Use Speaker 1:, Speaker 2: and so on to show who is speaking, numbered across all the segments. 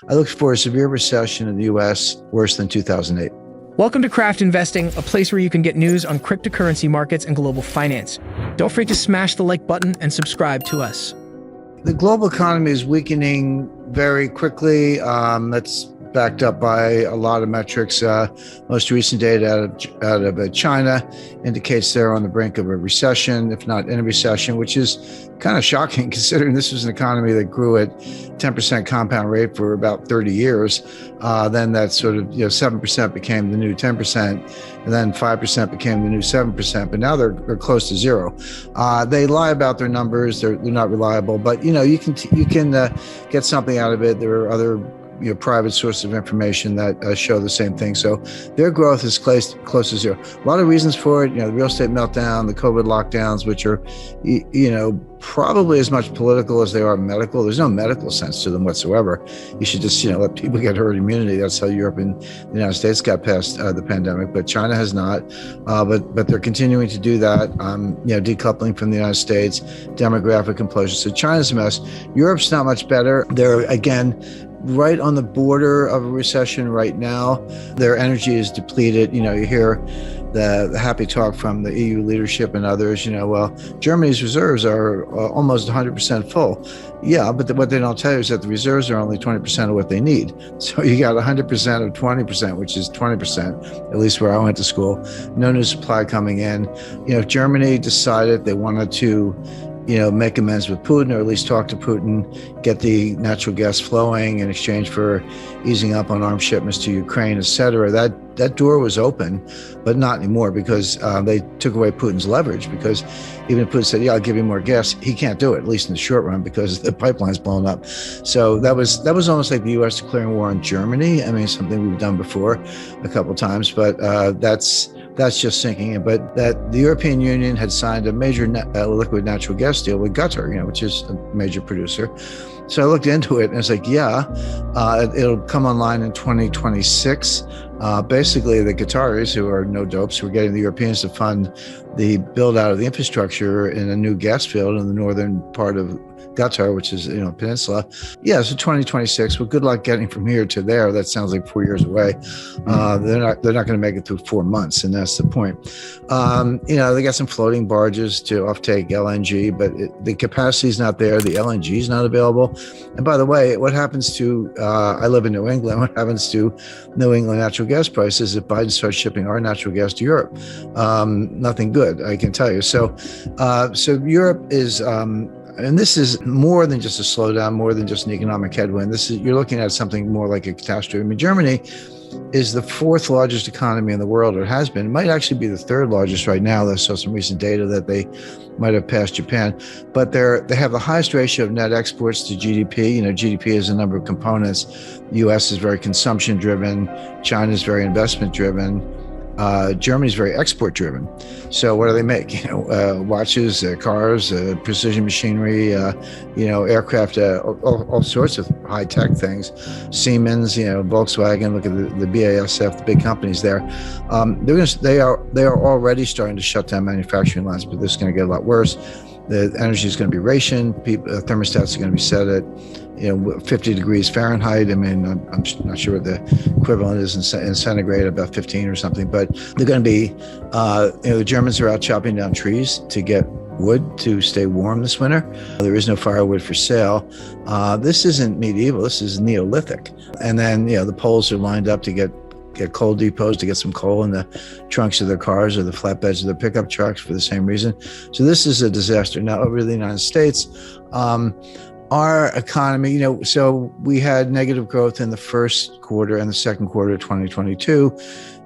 Speaker 1: I look for a severe recession in the U.S. worse than 2008.
Speaker 2: Welcome to Craft Investing, a place where you can get news on cryptocurrency markets and global finance. Don't forget to smash the like button and subscribe to us.
Speaker 1: The global economy is weakening very quickly. That's backed up by a lot of metrics. Most recent data out of China indicates they're on the brink of a recession, if not in a recession, which is kind of shocking considering this was an economy that grew at 10% compound rate for about 30 years. Then that sort of 7% became the new 10%, and then 5% became the new 7%. But now they're close to zero. They lie about their numbers; they're not reliable. But you can get something out of it. There are other private sources of information that show the same thing. So their growth is close to zero. A lot of reasons for it, the real estate meltdown, the COVID lockdowns, which are, probably as much political as they are medical. There's no medical sense to them whatsoever. You should just, let people get herd immunity. That's how Europe and the United States got past the pandemic, but China has not. But they're continuing to do that, decoupling from the United States, demographic implosion. So China's a mess. Europe's not much better. They're, again, right on the border of a recession right now. Their energy is depleted. You hear the happy talk from the EU leadership and others, Germany's reserves are almost 100% full. Yeah, but what they don't tell you is that the reserves are only 20% of what they need. So you got 100% of 20%, which is 20%, at least where I went to school. No new supply coming in. If Germany decided they wanted to make amends with Putin, or at least talk to Putin, get the natural gas flowing in exchange for easing up on arms shipments to Ukraine, et cetera. That door was open, but not anymore because they took away Putin's leverage. Because even if Putin said, "Yeah, I'll give you more gas," he can't do it, at least in the short run, because the pipeline's blown up. So that was almost like the U.S. declaring war on Germany. I mean, something we've done before a couple of times, but that's just sinking in. But that the European Union had signed a major liquid natural gas deal with Qatar, which is a major producer. So I looked into it and it's like, it'll come online in 2026. Basically, the Qataris, who are no dopes, who are getting the Europeans to fund the build out of the infrastructure in a new gas field in the northern part of Qatar, which is peninsula. Yeah, so 2026. Well, good luck getting from here to there. That sounds like 4 years away. They're not going to make it through 4 months, and that's the point. They got some floating barges to offtake LNG, but the capacity is not there. The LNG is not available. And by the way, what happens to? I live in New England. What happens to New England natural gas prices if Biden starts shipping our natural gas to Europe? Nothing good, I can tell you. So Europe is. And this is more than just a slowdown, more than just an economic headwind. You're looking at something more like a catastrophe. I mean, Germany is the fourth largest economy in the world, or it has been. It might actually be the third largest right now. I saw some recent data that they might have passed Japan. But they have the highest ratio of net exports to GDP. GDP is a number of components. The U.S. is very consumption-driven. China is very investment-driven. Germany's very export-driven. So what do they make? Watches, cars, precision machinery, aircraft, all sorts of high-tech things. Siemens, Volkswagen. Look at the BASF, the big companies there. They are already starting to shut down manufacturing lines, but this is going to get a lot worse. The energy is going to be rationed. Thermostats are going to be set at 50 degrees Fahrenheit. I mean, I'm not sure what the equivalent is in centigrade, about 15 or something, but they're going to be, the Germans are out chopping down trees to get wood to stay warm this winter. There is no firewood for sale. This isn't medieval, this is Neolithic. And then, the Poles are lined up to get coal depots to get some coal in the trunks of their cars or the flatbeds of their pickup trucks for the same reason. So this is a disaster. Now, over the United States, our economy, so we had negative growth in the first quarter and the second quarter of 2022,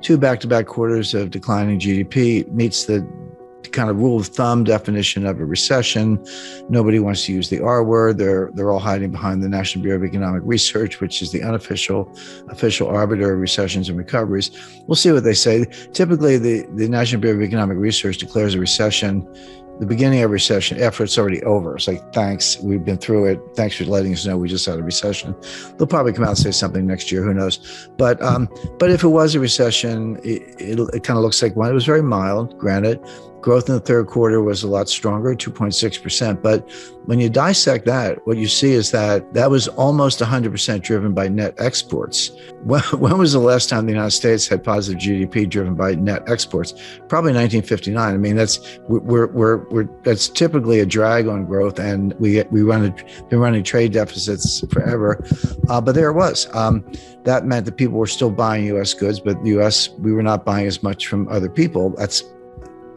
Speaker 1: two back-to-back quarters of declining GDP. Meets the kind of rule of thumb definition of a recession. Nobody wants to use the R word. They're all hiding behind the National Bureau of Economic Research, which is the official arbiter of recessions and recoveries. We'll see what they say. Typically, the National Bureau of Economic Research declares a recession the beginning of a recession after it's already over. It's like, thanks, we've been through it. Thanks for letting us know we just had a recession. They'll probably come out and say something next year, who knows? But if it was a recession, it kind of looks like one. It was very mild, granted. Growth in the third quarter was a lot stronger, 2.6%. But when you dissect that, what you see is that that was almost 100% driven by net exports. When was the last time the United States had positive GDP driven by net exports? Probably 1959. I mean, that's typically a drag on growth, and been running trade deficits forever. But there it was. That meant that people were still buying U.S. goods, but the U.S., we were not buying as much from other people. That's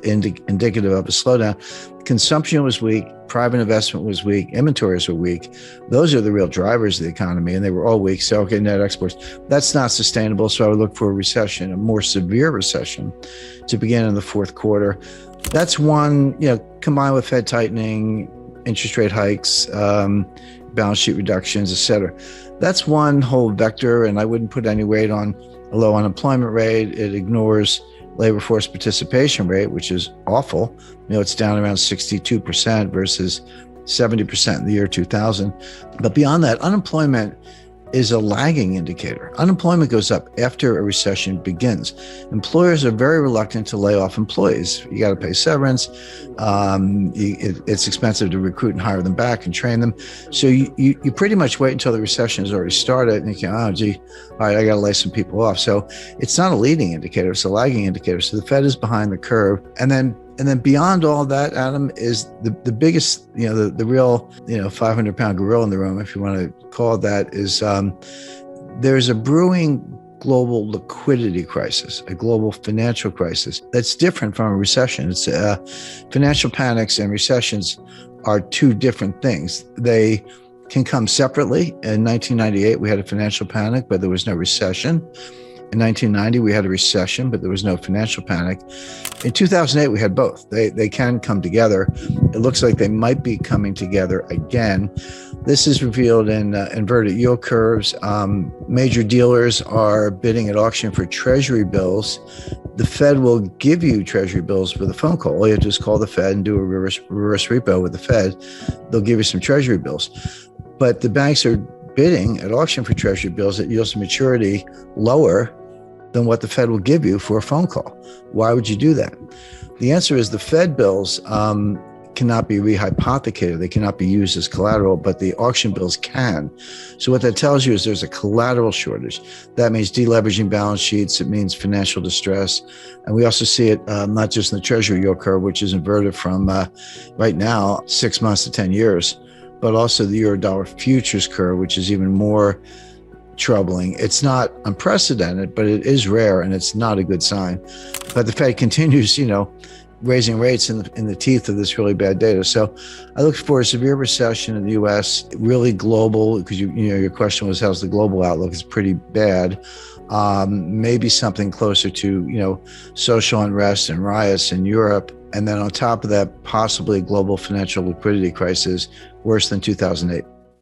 Speaker 1: indicative of a slowdown. Consumption was weak, private investment was weak, inventories were weak. Those are the real drivers of the economy, and they were all weak. So, okay, net exports, that's not sustainable. So I would look for a recession, a more severe recession to begin in the fourth quarter. That's one, combined with Fed tightening, interest rate hikes, balance sheet reductions, et cetera. That's one whole vector, and I wouldn't put any weight on a low unemployment rate. It ignores labor force participation rate, which is awful. It's down around 62% versus 70% in the year 2000. But beyond that, unemployment is a lagging indicator. Unemployment goes up after a recession begins. Employers are very reluctant to lay off employees. You got to pay severance. It's expensive to recruit and hire them back and train them. So you pretty much wait until the recession has already started, and you can, all right, I got to lay some people off. So it's not a leading indicator, it's a lagging indicator. So the Fed is behind the curve. And then beyond all that, Adam, is the biggest, the real, 500-pound gorilla in the room, if you want to call it that, is there's a brewing global liquidity crisis, a global financial crisis that's different from a recession. It's financial panics and recessions are two different things. They can come separately. In 1998, we had a financial panic, but there was no recession. In 1990, we had a recession, but there was no financial panic. In 2008, we had both. They can come together. It looks like they might be coming together again. This is revealed in inverted yield curves. Major dealers are bidding at auction for treasury bills. The Fed will give you treasury bills with a phone call. All you have to do is call the Fed and do a reverse repo with the Fed. They'll give you some treasury bills. But the banks are bidding at auction for treasury bills at yields to maturity lower than what the Fed will give you for a phone call. Why would you do that? The answer is the Fed bills cannot be rehypothecated. They cannot be used as collateral, but the auction bills can. So what that tells you is there's a collateral shortage. That means deleveraging balance sheets. It means financial distress. And we also see it not just in the treasury yield curve, which is inverted from right now, 6 months to 10 years, but also the euro-dollar futures curve, which is even more troubling. It's not unprecedented, but it is rare, and it's not a good sign. But the Fed continues, raising rates in the teeth of this really bad data. So I look for a severe recession in the U.S., really global, because your question was, how's the global outlook? It's pretty bad. Maybe something closer to, social unrest and riots in Europe. And then on top of that, possibly a global financial liquidity crisis worse than 2008.